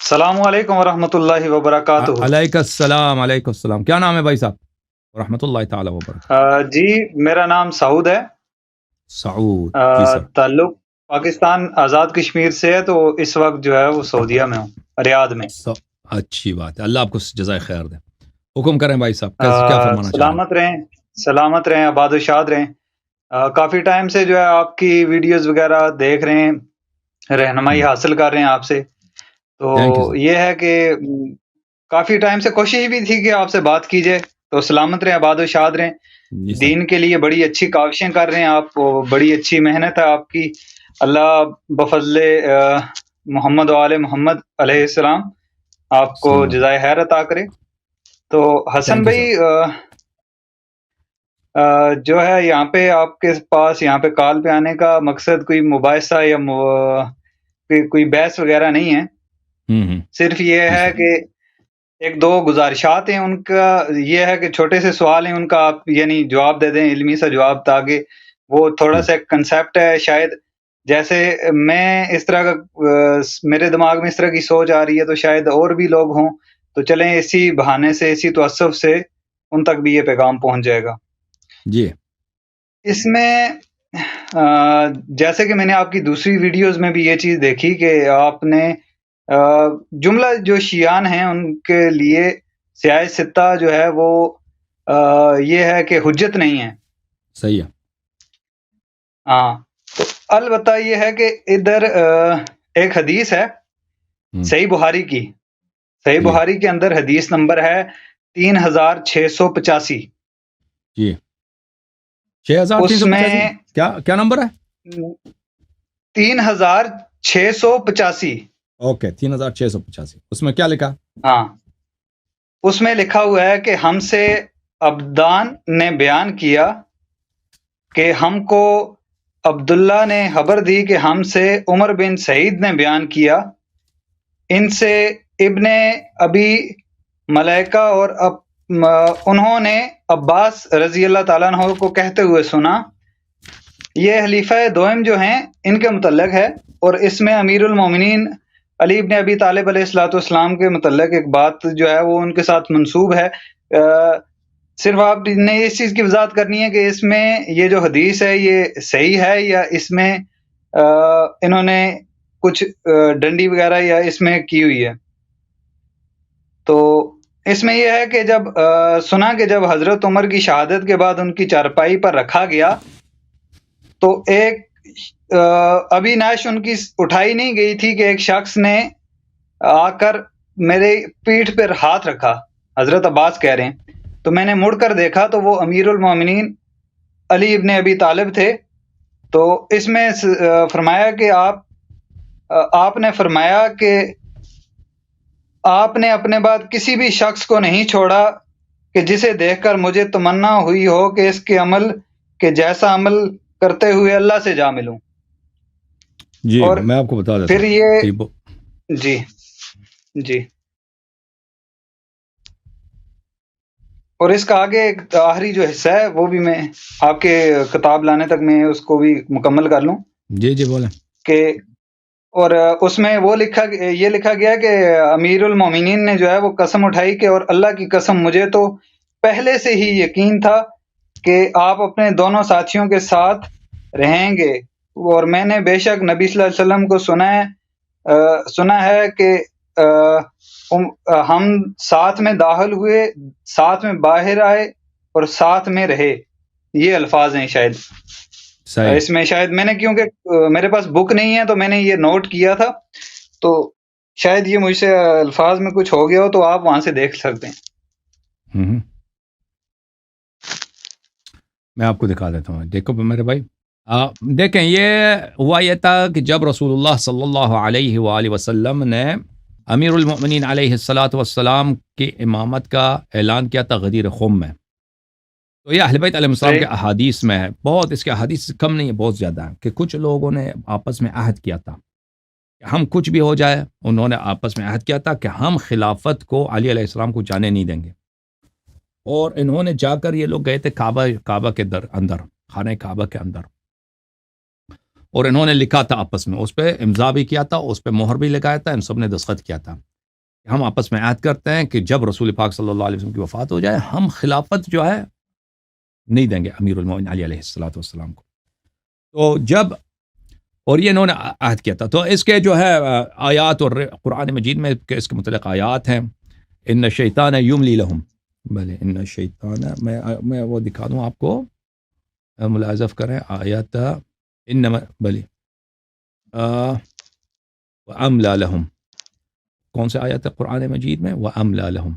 السلام علیکم ورحمۃ اللہ وبرکاتہ۔ علیکم السلام، کیا نام ہے بھائی صاحب؟ رحمۃ اللہ تعالی وبرکاتہ۔ جی میرا نام سعود ہے۔ سعود جی سر۔ تعلق پاکستان آزاد کشمیر سے ہے، تو اس وقت جو ہے وہ سعودیہ میں ہوں، ریاض میں۔ اچھی بات ہے، اللہ آپ کو جزائے خیر دے۔ حکم کریں بھائی صاحب، کیا فرمانا چاہیں؟ سلامت رہیں، آباد و شاد رہیں۔ کافی ٹائم سے جو ہے آپ کی ویڈیوز وغیرہ دیکھ رہے ہیں، رہنمائی حاصل کر رہے ہیں آپ سے۔ تو یہ ہے کہ کافی ٹائم سے کوشش بھی تھی کہ آپ سے بات کی جائے۔ تو سلامت رہیں، آباد و شاد رہیں۔ دین کے لیے بڑی اچھی کاوشیں کر رہے ہیں آپ، بڑی اچھی محنت ہے آپ کی۔ اللہ بفضل محمد و آل محمد علیہ السلام آپ کو جزائے خیر عطا کرے۔ تو حسن بھائی جو ہے یہاں پہ آپ کے پاس یہاں پہ کال پہ آنے کا مقصد کوئی مباحثہ یا کوئی بحث وغیرہ نہیں ہے۔ صرف یہ ہے کہ ایک دو گزارشات ہیں، ان کا یہ ہے کہ چھوٹے سے سوال ہیں، ان کا آپ یعنی جواب دے دیں، علمی سا جواب، تاکہ وہ تھوڑا سا کنسیپٹ ہے شاید، جیسے میں اس طرح کا میرے دماغ میں اس طرح کی سوچ آ رہی ہے، تو شاید اور بھی لوگ ہوں، تو چلیں اسی بہانے سے، اسی توسف سے ان تک بھی یہ پیغام پہنچ جائے گا۔ جی اس میں جیسے کہ میں نے آپ کی دوسری ویڈیوز میں بھی یہ چیز دیکھی کہ آپ نے جملہ جو شیعان ہیں ان کے لیے سیاہ ستہ جو ہے وہ یہ ہے کہ حجت نہیں ہے۔ صحیح ہے۔ ہاں، تو البتہ یہ ہے کہ ادھر ایک حدیث ہے صحیح بخاری کی، صحیح بخاری کے اندر حدیث نمبر ہے 3685۔ جی 6385 کیا نمبر ہے؟ 3685۔ اوکے 3685، اس میں کیا لکھا؟ ہاں، اس میں لکھا ہوا ہے کہ ہم سے عبدان نے بیان کیا کہ ہم کو عبداللہ نے خبر دی کہ ہم سے عمر بن سعید نے بیان کیا، ان سے ابن ابی ملیکہ اور انہوں نے عباس رضی اللہ تعالیٰ عنہ کو کہتے ہوئے سنا۔ یہ خلیفہ دوم جو ہیں ان کے متعلق ہے، اور اس میں امیر المومنین علی ابن ابی طالب علیہ الصلوۃ والسلام کے متعلق ایک بات جو ہے وہ ان کے ساتھ منسوب ہے۔ صرف آپ نے اس چیز کی وضاحت کرنی ہے کہ اس میں یہ جو حدیث ہے یہ صحیح ہے، یا اس میں انہوں نے کچھ ڈنڈی وغیرہ یا اس میں کی ہوئی ہے۔ تو اس میں یہ ہے کہ جب سنا کہ جب حضرت عمر کی شہادت کے بعد ان کی چارپائی پر رکھا گیا، تو ایک ابھی نعش ان کی اٹھائی نہیں گئی تھی کہ ایک شخص نے آ کر میرے پیٹھ پر ہاتھ رکھا، حضرت عباس کہہ رہے ہیں، تو میں نے مڑ کر دیکھا تو وہ امیر المومنین علی ابن ابی طالب تھے۔ تو اس میں فرمایا کہ آپ نے فرمایا کہ آپ نے اپنے بعد کسی بھی شخص کو نہیں چھوڑا کہ جسے دیکھ کر مجھے تمنا ہوئی ہو کہ اس کے عمل کے جیسا عمل کرتے ہوئے اللہ سے جا ملوں۔ جی اور میں آپ کو بتا دیتا پھر یہ جی اور اس کا آگے ایک آخری جو حصہ ہے وہ بھی میں آپ کے کتاب لانے تک میں اس کو بھی مکمل کر لوں۔ جی بولیں۔ کہ اور اس میں یہ لکھا گیا کہ امیر المومنین نے جو ہے وہ قسم اٹھائی کہ اور اللہ کی قسم مجھے تو پہلے سے ہی یقین تھا کہ آپ اپنے دونوں ساتھیوں کے ساتھ رہیں گے، اور میں نے بے شک نبی صلی اللہ علیہ وسلم کو سنا ہے کہ ہم ساتھ میں داخل ہوئے، ساتھ میں باہر آئے اور ساتھ میں رہے۔ یہ الفاظ ہیں شاید اس میں، شاید میں نے کیونکہ میرے پاس بک نہیں ہے تو میں نے یہ نوٹ کیا تھا، تو شاید یہ مجھ سے الفاظ میں کچھ ہو گیا ہو، تو آپ وہاں سے دیکھ سکتے ہیں۔ میں آپ کو دکھا دیتا ہوں، دیکھو میرے بھائی، دیکھیں یہ ہوا یہ تھا کہ جب رسول اللہ صلی اللہ علیہ وآلہ وسلم نے امیر المؤمنین علیہ الصلاۃ والسلام کی امامت کا اعلان کیا تھا غدیر خم میں، تو یہ اہل بیت علیہ السلام کے احادیث میں ہے، بہت اس کے احادیث کم نہیں ہے، بہت زیادہ ہے، کہ کچھ لوگوں نے آپس میں عہد کیا تھا کہ ہم کچھ بھی ہو جائے، انہوں نے آپس میں عہد کیا تھا کہ ہم خلافت کو علی علیہ السلام کو جانے نہیں دیں گے، اور انہوں نے جا کر یہ لوگ گئے تھے کعبہ کے اندر، خانہ کعبہ کے اندر، اور انہوں نے لکھا تھا آپس میں، اس پہ امضا بھی کیا تھا، اس پہ مہر بھی لگایا تھا، ان سب نے دستخط کیا تھا ہم آپس میں عہد کرتے ہیں کہ جب رسول پاک صلی اللہ علیہ وسلم کی وفات ہو جائے ہم خلافت جو ہے نہیں دیں گے امیر المومنین علی علیہ الصلوۃ والسلام کو. تو جب اور یہ انہوں نے عہد کیا تھا. تو اس کے جو ہے آیات اور قرآن مجید میں اس کے متعلق آیات ہیں. ان الشیطان یملی لہم، بھلے ان الشیطان، میں وہ دکھا دوں آپ کو، ملاحظہ کریں آیات انما بھلے وَأَمْلَى لَهُمْ، کون سے آیت ہے قرآن مجید میں؟ وَأَمْلَى لَهُمْ،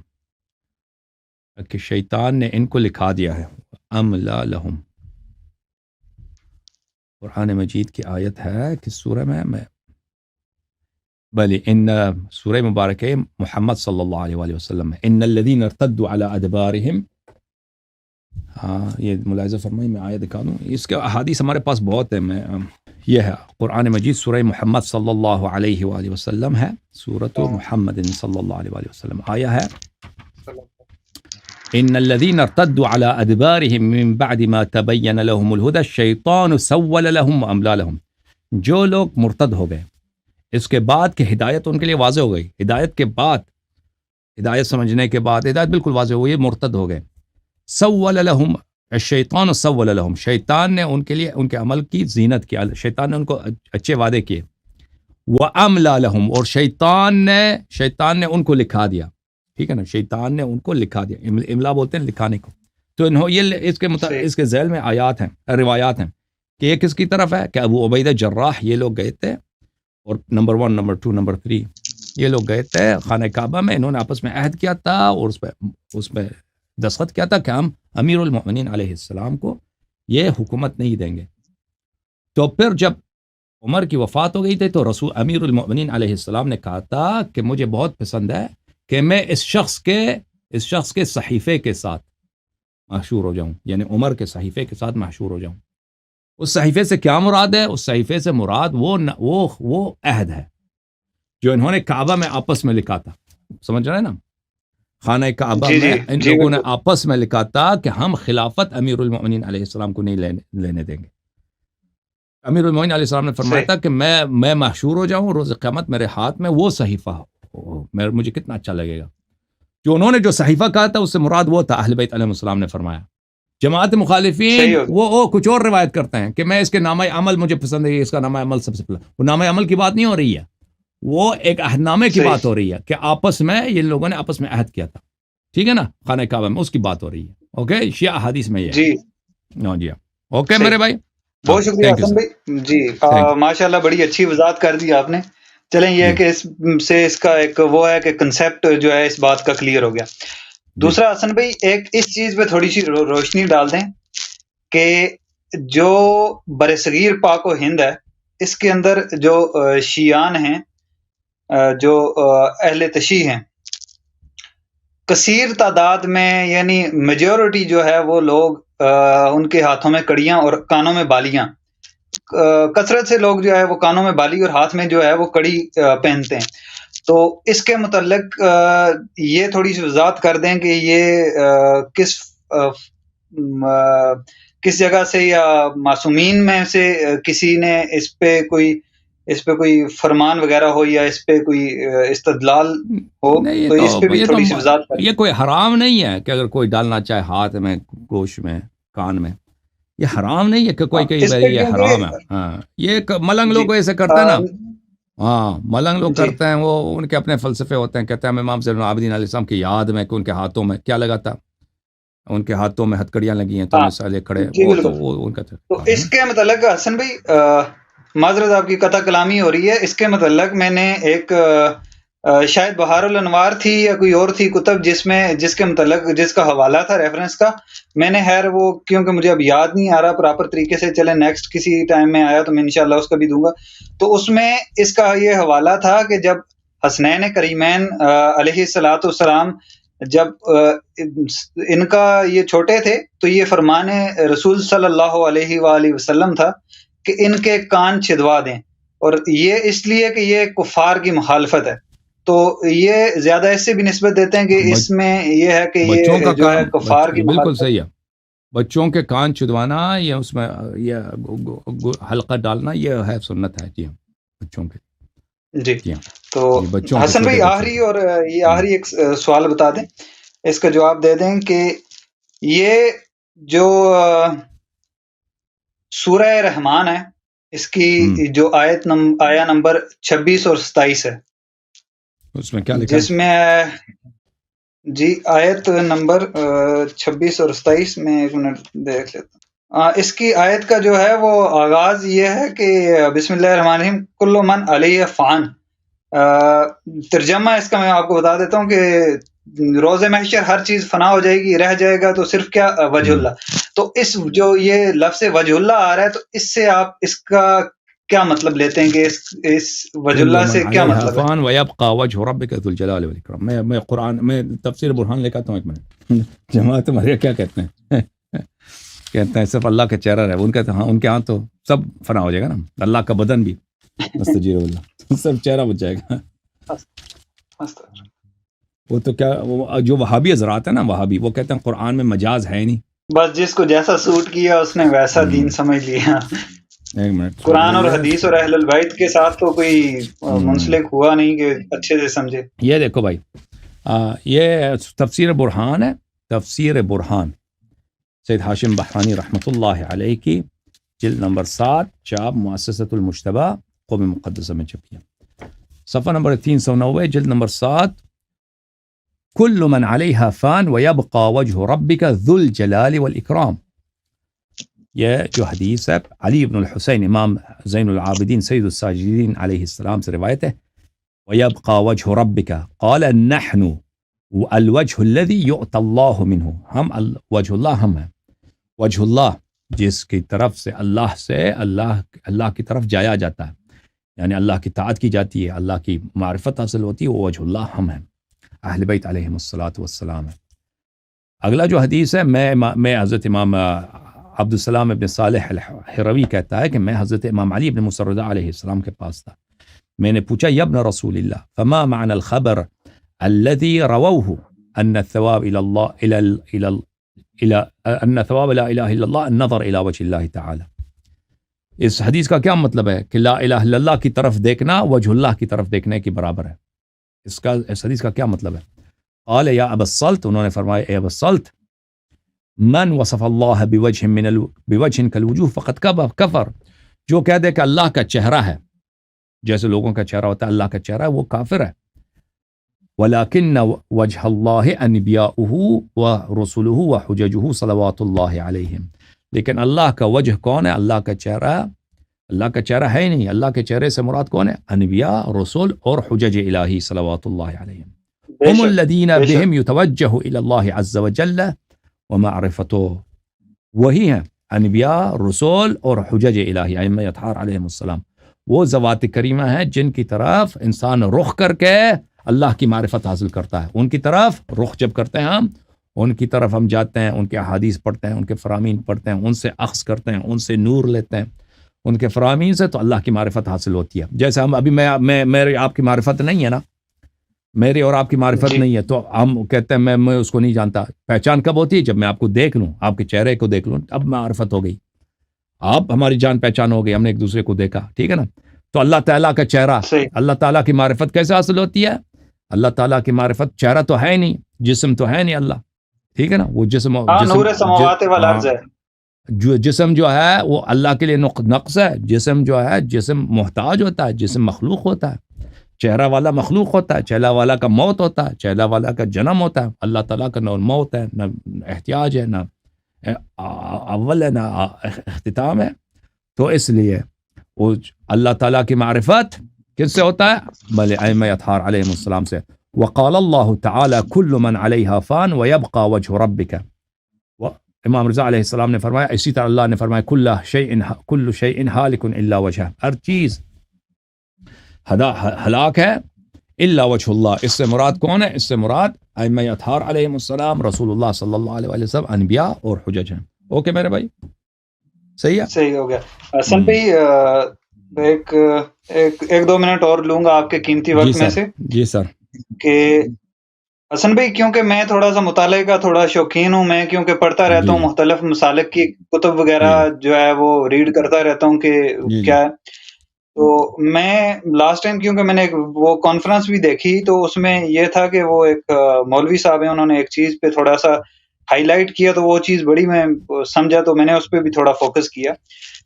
کہ شیطان نے ان کو لکھا دیا ہے. وَأَمْلَى لَهُمْ قرآن مجید کی آیت ہے کس سورہ میں بلی ان سورہ مبارک محمد صلی اللہ علیہ وآلہ وسلم میں ان الذین ارتدوا علی ادبارہم. ہاں یہ ملاحظہ فرمائیں، میں آیت دکھا دوں، اس کے احادیث ہمارے پاس بہت ہیں. میں یہ ہے قرآن مجید سورہ محمد صلی اللہ علیہ وآلہ وسلم ہے، سورۃ محمد صلی اللہ علیہ وآلہ وسلم. آیا ہے ان الذين ارتدوا على ادبارهم من بعد ما تبين لهم الهدى الشيطان سول لهم واملى لهم. جو لوگ مرتد ہو گئے اس کے بعد کہ ہدایت ان کے لیے واضح ہو گئی، ہدایت کے بعد، ہدایت سمجھنے کے بعد ہدایت بالکل واضح ہو گئی، مرتد ہو گئے. سول لهم الشیطان سول لهم، شیطان نے ان کے لیے ان کے عمل کی زینت کی، شیطان نے ان کو اچھے وعدے کیے. واملى لهم، اور شیطان نے ان کو لکھا دیا. ٹھیک ہے نا، شیطان نے ان کو لکھا دیا. املا بولتے ہیں لکھانے کو. تو یہ اس کے ذیل میں آیات ہیں، روایات ہیں کہ یہ کس کی طرف ہے کہ ابو عبیدہ جراح یہ لوگ گئے تھے، اور نمبر 1 نمبر 2 نمبر 3 یہ لوگ گئے تھے خانہ کعبہ میں، انہوں نے آپس میں عہد کیا تھا اور اس پہ دستخط کیا تھا کہ ہم امیر المؤمنین علیہ السلام کو یہ حکومت نہیں دیں گے. تو پھر جب عمر کی وفات ہو گئی تھی تو رسول امیر المؤمنین علیہ السلام نے کہا تھا کہ مجھے بہت پسند ہے کہ میں اس شخص کے صحیفے کے ساتھ محشور ہو جاؤں، یعنی عمر کے صحیفے کے ساتھ محشور ہو جاؤں. اس صحیفے سے کیا مراد ہے؟ اس صحیفے سے مراد وہ عہد ہے جو انہوں نے کعبہ میں آپس میں لکھا تھا. سمجھ رہے ہیں نا، خانہ کعبہ میں ان لوگوں نے آپس میں لکھا تھا کہ ہم خلافت امیر المؤمنین علیہ السلام کو نہیں لینے دیں گے. امیر المؤمنین علیہ السلام نے فرمایا تھا کہ میں محشور ہو جاؤں روز قیامت، میرے ہاتھ میں وہ صحیفہ ہو، مجھے کتنا اچھا لگے گا. جو انہوں نے جو صحیفہ کہا تھا اس سے مراد وہ تھا، اہل بیت علیہ السلام نے فرمایا. جماعت مخالفین وہ کچھ اور روایت کرتے ہیں کہ میں اس کے نامہ عمل مجھے پسند ہے، اس کا نامہ عمل سب سے پہلا. وہ نامہ عمل کی بات نہیں ہو رہی ہے، وہ ایک عہد نامے کی بات ہو رہی ہے کہ آپس میں یہ لوگوں نے آپس میں عہد کیا تھا. ٹھیک ہے نا، خانہ کعبہ میں اس کی بات ہو رہی ہے. اوکے، شیعہ حدیث میں یہ جی. اوکے میرے بھائی، بہت شکریہ حسن بھائی جی، ماشاءاللہ بڑی اچھی وضاحت کر دی آپ نے. چلیں یہ ہے کہ اس کا ایک وہ ہے کہ کنسیپٹ جو ہے اس بات کا کلیئر ہو گیا. دوسرا حسن بھائی ایک اس چیز پہ تھوڑی سی روشنی ڈال دیں کہ جو برصغیر پاک و ہند ہے اس کے اندر جو شیعان ہیں، جو اہل تشیع ہیں، کثیر تعداد میں، یعنی میجورٹی جو ہے وہ لوگ ان کے ہاتھوں میں کڑیاں اور کانوں میں بالیاں، کثرت سے لوگ جو ہے وہ کانوں میں بالی اور ہاتھ میں جو ہے وہ کڑی پہنتے ہیں. تو اس کے متعلق یہ تھوڑی سی وضاحت کر دیں کہ یہ کس جگہ سے یا معصومین میں سے کسی نے اس پہ کوئی فرمان وغیرہ ہو یا اس پہ کوئی استدلال ہو، تو اس پہ بھی تھوڑی سی وضاحت کریں. یہ کوئی حرام نہیں ہے کہ اگر کوئی ڈالنا چاہے ہاتھ میں، گوشت میں، کان میں، یہ حرام نہیں ہے کہ کوئی یہ حرام ہے. ہاں، یہ ملنگ لوگ ایسے کرتے ہیں نا، ہاں ملنگ لوگ کرتے ہیں، وہ ان کے اپنے فلسفے ہوتے ہیں. کہتے ہیں امام زین العابدین علیہ السلام کی یاد میں کہ ان کے ہاتھوں میں کیا لگا تھا، ان کے ہاتھوں میں ہتکڑیاں لگی ہیں تو مسالے کھڑے. وہ ان کا تو اس کے متعلق حسن بھائی معذرت آپ کی قطع کلامی ہو رہی ہے، اس کے متعلق میں نے ایک شاید بہار الانوار تھی یا کوئی اور تھی کتب جس کے متعلق جس کا حوالہ تھا ریفرنس کا، میں نے خیر وہ کیونکہ مجھے اب یاد نہیں آ رہا پراپر طریقے سے، چلے نیکسٹ کسی ٹائم میں آیا تو میں انشاءاللہ اس کا بھی دوں گا. تو اس میں اس کا یہ حوالہ تھا کہ جب حسنین کریمین علیہ الصلوۃ والسلام جب ان کا یہ چھوٹے تھے تو یہ فرمان رسول صلی اللہ علیہ وآلہ وسلم تھا کہ ان کے کان چھدوا دیں، اور یہ اس لیے کہ یہ کفار کی مخالفت ہے. تو یہ زیادہ اس سے بھی نسبت دیتے ہیں کہ اس میں یہ ہے کہ یہ جو ہے کفار کی بالکل صحیح ہے. بچوں کے کان چھدوانا یا اس میں یہ حلقہ ڈالنا یہ ہے سنت ہے. جی ہاں، بچوں کے جی. تو یہ بچوں کو، حسن چھوٹے بھائی بچوں آخری کو۔ اور یہ آخری ایک سوال بتا دیں، اس کا جواب دے دیں کہ یہ جو سورہ رحمان ہے، اس کی جو آیا نمبر 26 اور 27 ہے، اس میں کیا لکھا جس میں جی آیت نمبر 26 اور 27 میں ایک منٹ دیکھ لیتا ہوں۔ اس کی آیت کا جو ہے وہ آغاز یہ ہے کہ بسم اللہ الرحمن الرحیم کل من علیہ فان۔ ترجمہ اس کا میں آپ کو بتا دیتا ہوں کہ روز محشر ہر چیز فنا ہو جائے گی، رہ جائے گا تو صرف کیا وجہ اللہ۔ تو اس جو یہ لفظ وجہ اللہ آ رہا ہے، تو اس سے آپ اس کا کیا مطلب لیتے ہیں کہ اس وجہ اللہ سے کیا مطلب ہے؟ فان ويبقى وجه ربك ذو الجلال والاکرام۔ میں قرآن میں تفسیر برہان لے کے آتا ہوں، ایک منٹ۔ جماعت تمہارے کیا کہتے ہیں؟ کہتے ہیں صرف اللہ کا چہرہ ہے، ان کہتے ہیں ہاں ان کے ہاں تو سب فنا ہو جائے گا نا، اللہ کا بدن بھی مستجیر اللہ، سب چہرہ بچ جائے گا۔ وہ تو کیا وہ جو وہابی حضرات ہیں نا، وہابی، وہ کہتے ہیں قرآن میں مجاز ہے ہی نہیں، بس جس کو جیسا سوٹ کیا اس نے ویسا دین سمجھ لیا۔ ایک منٹ، قرآن اور حدیث اور اہل البیت کے ساتھ تو کوئی منسلک ہوا نہیں کہ اچھے سے سمجھے۔ یہ دیکھو بھائی، یہ تفسیر برہان ہے، تفسیر برہان سید ہاشم بحرانی رحمۃ اللہ علیہ کی، جلد نمبر 7، چاپ مؤسسۃ المجتبیٰ قوم مقدسہ میں چھپی ہے، صفحہ نمبر 390، جلد نمبر 7۔ کل من علیہا فان ویبقى وجہ ربک ذو الجلال والاکرام۔ یہ جو حدیث ہے علی بن الحسین امام زین العابدین سید الساجدین علیہ السلام سے روایت ہے، وَيَبْقَى وَجْهُ رَبِّكَ قَالَ نَحْنُ الْوَجْهُ الَّذِي يُعْتَى اللَّهُ مِنْهُ، ہم وجہ اللہ ہم ہیں، وجہ اللہ جس کی طرف سے اللہ کی طرف جایا جاتا ہے، یعنی اللہ کی طاعت کی جاتی ہے، اللہ کی معرفت حاصل ہوتی ہے، وہ وجہ اللہ ہم ہیں، اہل بیت علیہم الصلاۃ والسلام ہے۔ اگلا جو حدیث ہے، میں حضرت امام عبد السلام ابن صالح الحروی کہتا ہے کہ میں حضرت امام علی ابن موسیٰ رضا علیہ السلام کے پاس تھا، میں نے پوچھا یا ابن رسول اللہ فما معنی الخبر الذي رووه ان الثواب الى الله الى ان ثواب لا الہ الا اللہ النظر الى وجه اللہ تعالی۔ اس حدیث کا کیا مطلب ہے کہ لا الہ الا اللہ کی طرف دیکھنا وجہ اللہ کی طرف دیکھنے کے برابر ہے؟ اس حدیث کا کیا مطلب ہے؟ قال یا ابا الصلت، انہوں نے فرمایا اے ابا الصلت، من وصف اللہ بوجہ کالوجوہ فقد کفر، جو کہہ دے کہ اللہ کا چہرہ ہے جیسے لوگوں کا چہرہ ہوتا ہے، اللہ کا چہرہ ہے، وہ کافر ہے۔ ولیکن وجہ اللہ انبیاؤہ ورسلہ وحججہ صلوات اللہ علیہم، لیکن اللہ کا وجہ کون ہے؟ اللہ کا چہرہ، اللہ کا چہرہ ہے ہی نہیں، اللہ کے چہرے سے مراد کون ہے؟ انبیاء، رسول اور حجج الہی صلوات اللہ علیہم، ہم الذین بہم یتوجہ الی اللہ عز وجل ومعرفتہ، وہی ہیں انبیاء، رسول اور حجج الہی ائمہ اطہار علیہم السلام، وہ ذوات کریمہ ہیں جن کی طرف انسان رخ کر کے اللہ کی معرفت حاصل کرتا ہے، ان کی طرف رخ جب کرتے ہیں ہم، ان کی طرف ہم جاتے ہیں، ان کے احادیث پڑھتے ہیں، ان کے فرامین پڑھتے ہیں، ان سے اخذ کرتے ہیں، ان سے نور لیتے ہیں، ان کے فرامین سے، تو اللہ کی معرفت حاصل ہوتی ہے۔ جیسے ہم ابھی میری آپ کی معرفت نہیں ہے نا، میری اور آپ کی معرفت نہیں ہے، تو ہم کہتے ہیں میں اس کو نہیں جانتا۔ پہچان کب ہوتی ہے؟ جب میں آپ کو دیکھ لوں، آپ کے چہرے کو دیکھ لوں، اب معرفت ہو گئی، آپ ہماری جان پہچان ہو گئی، ہم نے ایک دوسرے کو دیکھا، ٹھیک ہے نا؟ تو اللہ تعالیٰ کا چہرہ، اللہ تعالیٰ کی معرفت کیسے حاصل ہوتی ہے؟ اللہ تعالیٰ کی معرفت، چہرہ تو ہے نہیں، جسم تو ہے نہیں اللہ، ٹھیک ہے نا؟ وہ جسم نور سماوات والارض ہے، جو جسم جو ہے وہ اللہ کے لیے نقص ہے، جسم جو ہے جسم محتاج ہوتا ہے، جسم مخلوق ہوتا ہے، چہرہ والا مخلوق ہوتا ہے، چہرہ والا کا موت ہوتا ہے، چہرہ والا کا جنم ہوتا ہے، اللہ تعالیٰ کا نہ موت ہے، نہ احتیاج ہے، نہ اول ہے، نہ اختتام ہے، تو اس لیے وہ اللہ تعالیٰ کی معرفت کس سے ہوتا ہے؟ بلے ائمہ اطہار علیہم السلام سے۔ وقال اللہ تعالی کل من علیہا فان ویبقى وجہ ربک، امام رضا علیہ السلام نے فرمایا، اسی طرح اللہ نے فرمایا کل شیء ہالک الا وجہ، ہر چیز ہلاک ہے الا وجہ اللہ۔ اس سے مراد کون ہے؟ اس سے مراد ائمہ اطہار علیہم السلام، رسول اللہ صلی اللہ علیہ وسلم، انبیاء اور حجج ہیں۔ اوکے میرے بھائی، صحیح ہے؟ صحیح ہو گیا۔ حسن بھائی ایک دو منٹ اور لوں گا آپ کے قیمتی وقت میں سے۔ جی سر۔ کہ حسن بھائی، کیونکہ میں تھوڑا سا مطالعے کا تھوڑا شوقین ہوں، میں کیونکہ پڑھتا رہتا ہوں، مختلف مسالک کی کتب وغیرہ جو ہے وہ ریڈ کرتا رہتا ہوں کہ کیا ہے۔ تو میں لاسٹ ٹائم کیونکہ میں نے وہ کانفرنس بھی دیکھی تو اس میں یہ تھا کہ وہ ایک مولوی صاحب ہیں، انہوں نے ایک چیز پہ تھوڑا سا ہائی لائٹ کیا تو وہ چیز بڑی میں سمجھا تو میں نے اس پہ بھی تھوڑا فوکس کیا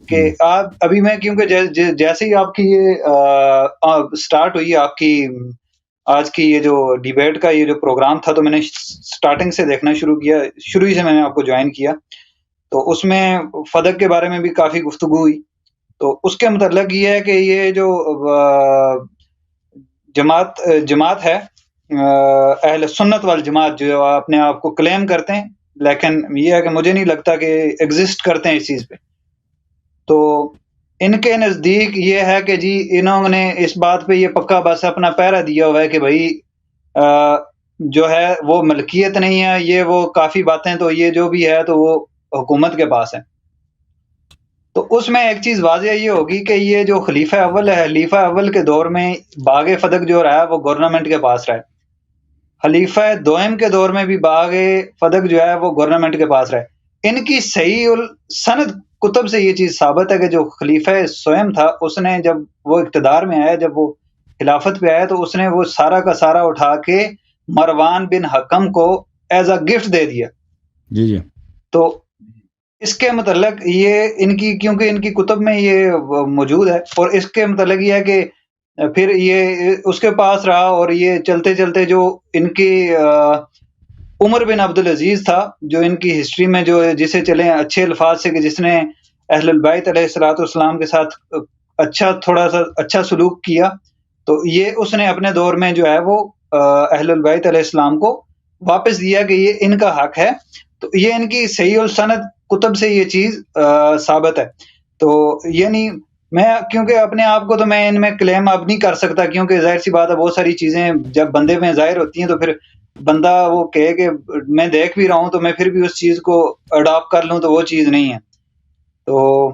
کہ آپ ابھی میں کیونکہ جیسے ہی آپ کی یہ سٹارٹ ہوئی آپ کی آج کی یہ جو ڈیبیٹ کا یہ جو پروگرام تھا تو میں نے سٹارٹنگ سے دیکھنا شروع کیا، شروع ہی سے میں نے آپ کو جوائن کیا، تو اس میں فدق کے بارے میں بھی کافی گفتگو ہوئی۔ تو اس کے متعلق یہ ہے کہ یہ جو جماعت ہے اہل سنت والجماعت جو اپنے آپ کو کلیم کرتے ہیں، لیکن یہ ہے کہ مجھے نہیں لگتا کہ ایگزسٹ کرتے ہیں اس چیز پہ، تو ان کے نزدیک یہ ہے کہ جی انہوں نے اس بات پہ یہ پکا بس اپنا پہرا دیا ہوا ہے کہ بھائی جو ہے وہ ملکیت نہیں ہے، یہ وہ کافی باتیں تو یہ جو بھی ہے تو وہ حکومت کے پاس ہے۔ تو اس میں ایک چیز واضح یہ ہوگی کہ یہ جو خلیفہ اول ہے، خلیفہ اول کے دور میں باغ فدق جو رہا ہے وہ گورنمنٹ کے پاس رہا ہے، خلیفہ دوئم کے دور میں بھی باغ فدق جو ہے وہ گورنمنٹ کے پاس رہے۔ ان کی صحیح السند کتب سے یہ چیز ثابت ہے کہ جو خلیفہ سوئم تھا اس نے جب وہ اقتدار میں آیا، جب وہ خلافت پہ آیا تو اس نے وہ سارا کا سارا اٹھا کے مروان بن حکم کو ایز اے گفٹ دے دیا۔ جی جی، تو اس کے متعلق یہ ان کی کیونکہ ان کی کتب میں یہ موجود ہے، اور اس کے متعلق یہ ہے کہ پھر یہ اس کے پاس رہا، اور یہ چلتے چلتے جو ان کی عمر بن عبدالعزیز تھا جو ان کی ہسٹری میں جو جسے چلے اچھے الفاظ سے کہ جس نے اہل البیت علیہ الصلوۃ والسلام کے ساتھ تھوڑا سا اچھا سلوک کیا، تو یہ اس نے اپنے دور میں جو ہے وہ اہل البیت علیہ السلام کو واپس دیا کہ یہ ان کا حق ہے۔ تو یہ ان کی صحیح السند کتب سے یہ چیز ثابت ہے۔ تو یعنی میں کیونکہ اپنے آپ کو تو میں ان میں کلیم اب نہیں کر سکتا، کیونکہ ظاہر سی بات ہے بہت ساری چیزیں جب بندے میں ظاہر ہوتی ہیں تو پھر بندہ وہ کہے کہ میں دیکھ بھی رہا ہوں تو میں پھر بھی اس چیز کو اڈاپٹ کر لوں تو وہ چیز نہیں ہے۔ تو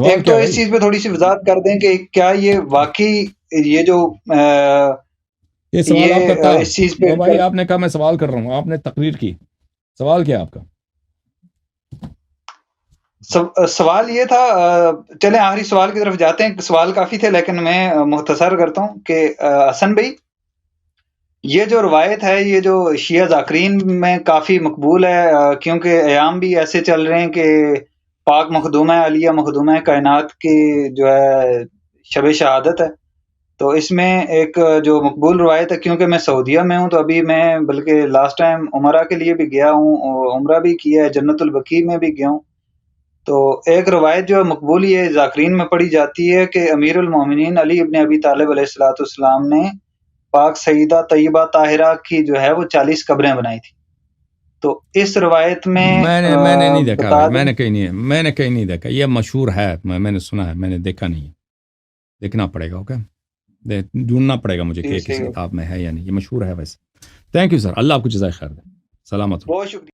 ایک تو اس چیز پہ تھوڑی سی وضاحت کر دیں کہ کیا یہ واقعی یہ جو یہ سوال آپ کا تھا اس چیز پہ بھائی، آپ نے کہا میں سوال کر رہا ہوں، آپ نے تقریر کی، سوال کیا آپ کا؟ سوال یہ تھا، چلیں آخری سوال کی طرف جاتے ہیں، سوال کافی تھے لیکن میں مختصر کرتا ہوں کہ حسن بھائی یہ جو روایت ہے یہ جو شیعہ ذاکرین میں کافی مقبول ہے، کیونکہ ایام بھی ایسے چل رہے ہیں کہ پاک مخدومہ علیہ مخدومہ کائنات کی جو ہے شب شہادت ہے، تو اس میں ایک جو مقبول روایت ہے، کیونکہ میں سعودیہ میں ہوں تو ابھی میں بلکہ لاسٹ ٹائم عمرہ کے لیے بھی گیا ہوں، عمرہ بھی کیا ہے، جنت البقیع میں بھی گیا ہوں، تو ایک روایت جو مقبول یہ ذاکرین میں پڑھی جاتی ہے کہ امیر المومنین علی ابن ابی طالب علیہ الصلوۃ والسلام نے پاک سیدہ طیبہ طاہرہ کی جو ہے وہ 40 قبریں بنائی تھی۔ تو اس روایت میں میں نے نہیں دیکھا، میں نے کہیں نہیں دیکھا، یہ مشہور ہے، میں نے سنا ہے، میں نے دیکھا نہیں ہے، دیکھنا پڑے گا، اوکے، ڈھونڈنا پڑے گا مجھے کہ کس کتاب میں ہے یا نہیں، یہ مشہور ہے ویسے۔ تھینک یو سر، اللہ آپ کو جزائے خیر دے، سلامت ہو۔ بہت شکریہ۔